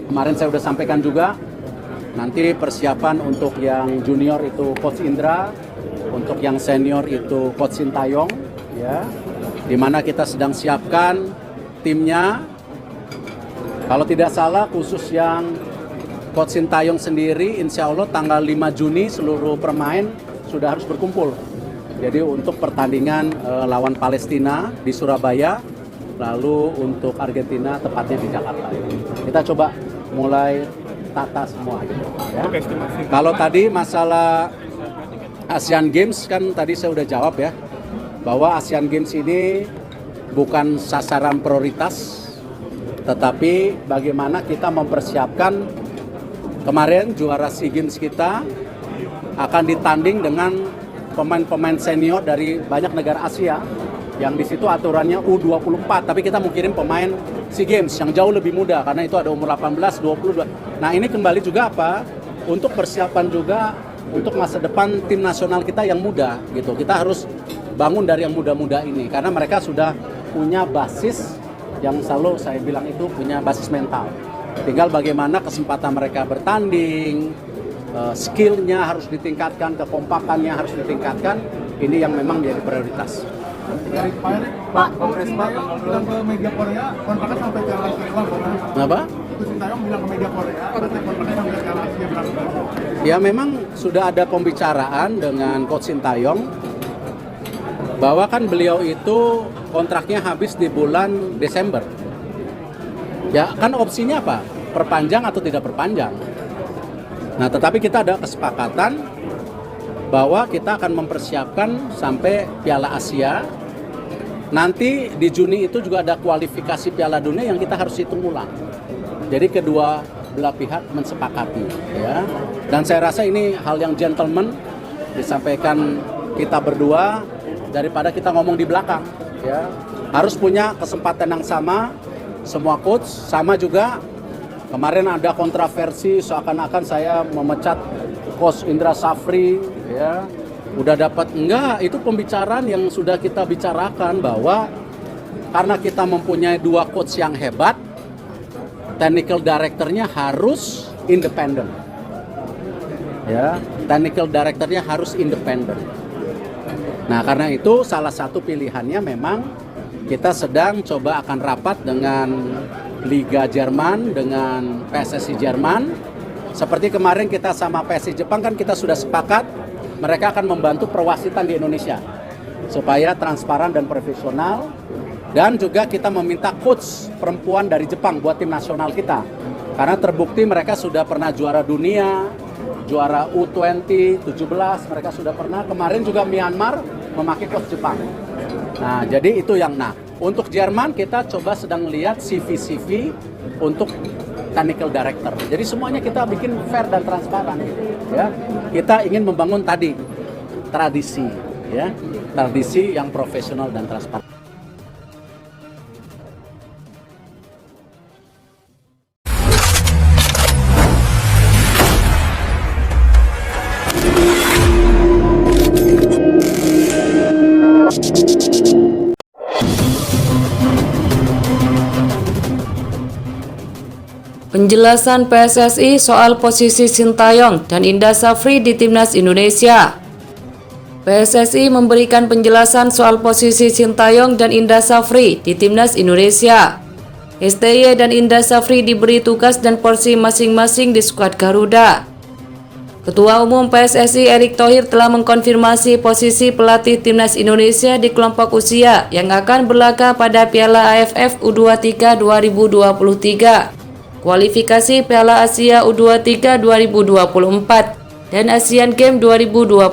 kemarin saya sudah sampaikan juga, nanti persiapan untuk yang junior itu Coach Indra, untuk yang senior itu Coach Sintayong, ya, dimana kita sedang siapkan timnya. Kalau tidak salah khusus yang Coach Sintayong sendiri, insya Allah tanggal 5 Juni seluruh pemain sudah harus berkumpul. Jadi untuk pertandingan lawan Palestina di Surabaya, lalu untuk Argentina tepatnya di Jakarta. Kita coba mulai tata semua gitu, ya. Kalau tadi masalah Asian Games kan tadi saya udah jawab ya, bahwa Asian Games ini bukan sasaran prioritas, tetapi bagaimana kita mempersiapkan. Kemarin juara SEA Games kita akan ditanding dengan pemain-pemain senior dari banyak negara Asia, yang di situ aturannya U24, tapi kita mau kirim pemain SEA Games yang jauh lebih muda karena itu ada umur 18, 22. Nah, ini kembali juga apa? Untuk persiapan juga untuk masa depan tim nasional kita yang muda gitu. Kita harus bangun dari yang muda-muda ini karena mereka sudah punya basis yang selalu saya bilang itu punya basis mental. Tinggal bagaimana kesempatan mereka bertanding, skillnya harus ditingkatkan, kekompakannya harus ditingkatkan. Ini yang memang menjadi prioritas. Dari Pak Kongres Pak bilang ke media Korea, kontraknya sampai ke Asia. Kenapa? Coach Sintayong bilang ke media Korea, kontraknya sampai ke Asia berapa? Ya memang sudah ada pembicaraan dengan Coach Sintayong bahwa kan beliau itu kontraknya habis di bulan Desember. Ya kan opsinya apa? Perpanjang atau tidak perpanjang. Nah tetapi kita ada kesepakatan bahwa kita akan mempersiapkan sampai Piala Asia. Nanti di Juni itu juga ada kualifikasi Piala Dunia yang kita harus hitung ulang. Jadi kedua belah pihak mensepakati, ya. Dan saya rasa ini hal yang gentleman disampaikan kita berdua daripada kita ngomong di belakang, ya. Harus punya kesempatan yang sama. Semua coach sama juga. Kemarin ada kontroversi seakan-akan saya memecat Coach Indra Safri, ya. Udah dapat enggak, itu pembicaraan yang sudah kita bicarakan bahwa karena kita mempunyai dua coach yang hebat, technical directornya harus independen. Ya, technical directornya harus independen. Nah, karena itu salah satu pilihannya memang kita sedang coba akan rapat dengan Liga Jerman, dengan PSSI Jerman. Seperti kemarin kita sama PSSI Jepang kan kita sudah sepakat mereka akan membantu perwasitan di Indonesia supaya transparan dan profesional. Dan juga kita meminta coach perempuan dari Jepang buat tim nasional kita. Karena terbukti mereka sudah pernah juara dunia, juara U20, 17, mereka sudah pernah. Kemarin juga Myanmar memakai coach Jepang. Nah, jadi itu yang untuk Jerman kita coba sedang lihat CV-CV untuk technical director. Jadi semuanya kita bikin fair dan transparan, ya. Kita ingin membangun tadi tradisi, ya, tradisi yang profesional dan transparan. Penjelasan PSSI soal posisi Sintayong dan Indra Safri di Timnas Indonesia. PSSI memberikan penjelasan soal posisi Sintayong dan Indra Safri di Timnas Indonesia. STY dan Indra Safri diberi tugas dan porsi masing-masing di skuad Garuda. Ketua Umum PSSI Erick Thohir telah mengkonfirmasi posisi pelatih Timnas Indonesia di kelompok usia yang akan berlaga pada Piala AFF U23 2023. Kualifikasi Piala Asia U23 2024 dan Asian Games 2022.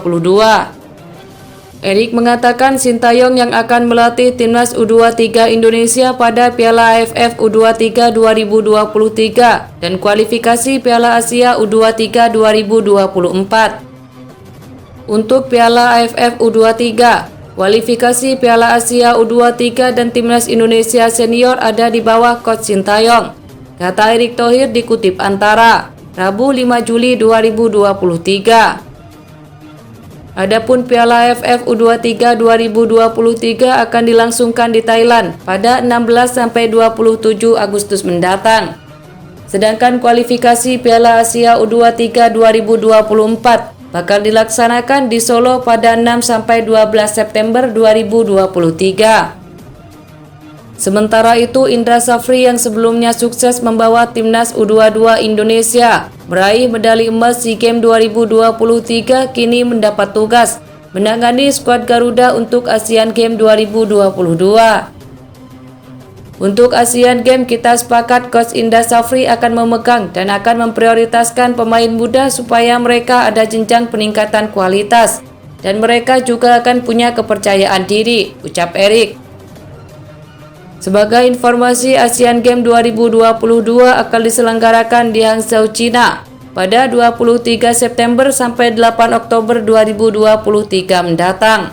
Erick mengatakan Sintayong yang akan melatih Timnas U23 Indonesia pada Piala AFF U23 2023 dan kualifikasi Piala Asia U23 2024. Untuk Piala AFF U23, kualifikasi Piala Asia U23 dan Timnas Indonesia Senior ada di bawah Coach Sintayong, kata Erick Thohir dikutip Antara, Rabu 5 Juli 2023. Adapun Piala AFF U23 2023 akan dilangsungkan di Thailand pada 16-27 Agustus mendatang. Sedangkan kualifikasi Piala Asia U23 2024 bakal dilaksanakan di Solo pada 6-12 September 2023. Sementara itu, Indra Safri yang sebelumnya sukses membawa timnas U22 Indonesia meraih medali emas SEA Games 2023 kini mendapat tugas menangani skuad Garuda untuk Asian Games 2022. Untuk Asian Games, kita sepakat Coach Indra Safri akan memegang dan akan memprioritaskan pemain muda supaya mereka ada jenjang peningkatan kualitas dan mereka juga akan punya kepercayaan diri, ucap Erik. Sebagai informasi, Asian Games 2022 akan diselenggarakan di Hangzhou, China pada 23 September sampai 8 Oktober 2023 mendatang.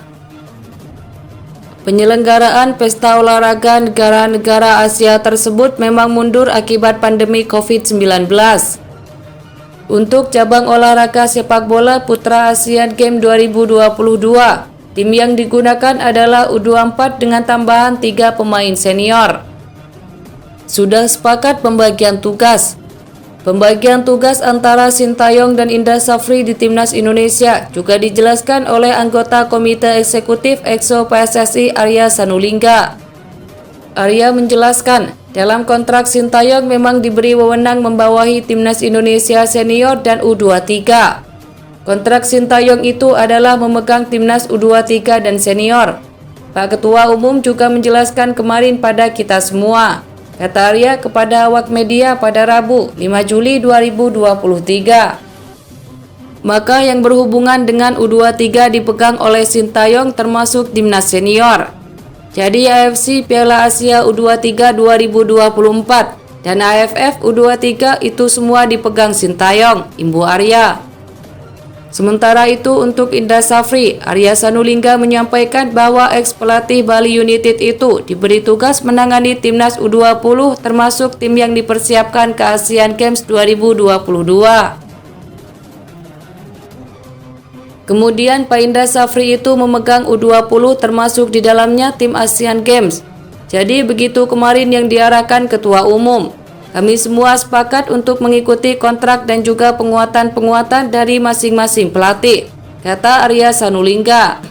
Penyelenggaraan pesta olahraga negara-negara Asia tersebut memang mundur akibat pandemi COVID-19. Untuk cabang olahraga sepak bola putra Asian Games 2022, tim yang digunakan adalah U24 dengan tambahan 3 pemain senior. Sudah sepakat pembagian tugas. Pembagian tugas antara Sintayong dan Indra Safri di Timnas Indonesia juga dijelaskan oleh anggota Komite Eksekutif EXO PSSI Arya Sanulingga. Arya menjelaskan, dalam kontrak Sintayong memang diberi wewenang membawahi Timnas Indonesia senior dan U23. Kontrak Sintayong itu adalah memegang Timnas U23 dan senior. Pak Ketua Umum juga menjelaskan kemarin pada kita semua, kata Arya kepada awak media pada Rabu 5 Juli 2023. Maka yang berhubungan dengan U23 dipegang oleh Sintayong termasuk Timnas senior. Jadi AFC Piala Asia U23 2024 dan AFF U23 itu semua dipegang Sintayong, imbu Arya. Sementara itu untuk Indra Safri, Arya Sanulingga menyampaikan bahwa ex-pelatih Bali United itu diberi tugas menangani Timnas U20 termasuk tim yang dipersiapkan ke Asian Games 2022. Kemudian Pak Indra Safri itu memegang U20 termasuk di dalamnya tim Asian Games. Jadi begitu kemarin yang diarahkan Ketua Umum. Kami semua sepakat untuk mengikuti kontrak dan juga penguatan-penguatan dari masing-masing pelatih, kata Arya Sanulingga.